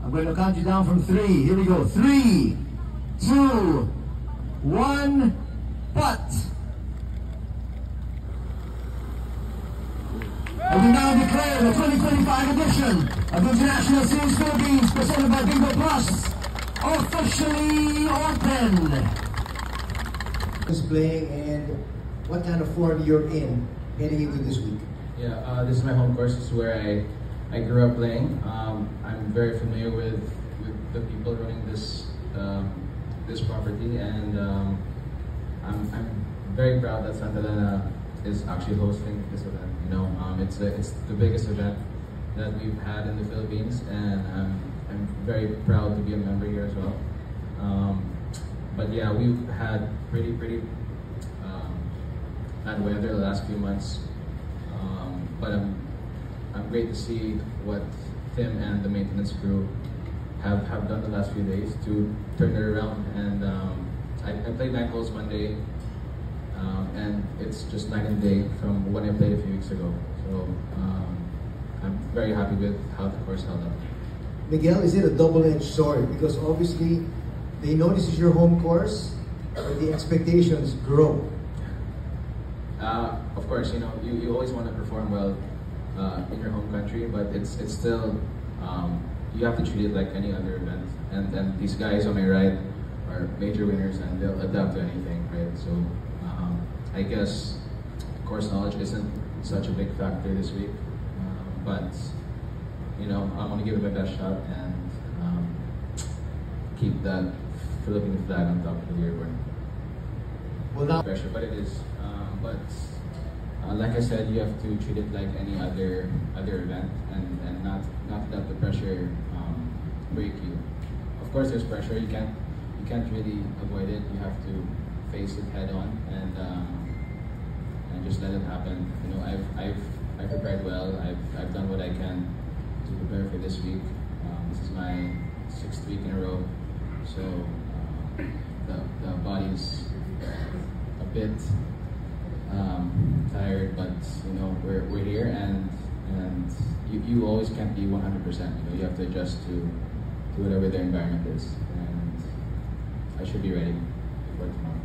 I'm going to count you down from 3. Here we go. 3, 2, 1, putt. And we now declare the 2025 edition of International Series Philippines presented by Bingo Plus officially open. Who's playing and what kind of form you're in heading into this week? Yeah, this is my home course. This is where I grew up playing. I'm very familiar with the people running this this property, and I'm very proud that Santa Elena is actually hosting this event. You know, it's the biggest event that we've had in the Philippines, and I'm very proud to be a member here as well. But yeah, we've had pretty bad weather the last few months. But I'm great to see what Tim and the maintenance crew have done the last few days to turn it around. And I played 9 holes Monday, and it's just night and day from when I played a few weeks ago. So I'm very happy with how the course held up. Miguel, is it a double-edged sword? Because obviously they know this is your home course, but the expectations grow. Of course, you know, you always want to perform well in your home country, but it's still, you have to treat it like any other event. And these guys on my right are major winners, and they'll adapt to anything, right? So I guess course knowledge isn't such a big factor this week, but you know, I'm going to give it my best shot and keep that Philippine flag on top of the leaderboard. Well, now Pressure, but it is. But like I said, you have to treat it like any other event, and not let the pressure break you. Of course, there's pressure. You can't really avoid it. You have to face it head on and just let it happen. You know, I've prepared well. I've done what I can to prepare for this week. This is my 6th week in a row, so the body's a bit tired, but you know, we're here, and you always can't be 100%. You know, you have to adjust to whatever the environment is, and I should be ready for tomorrow.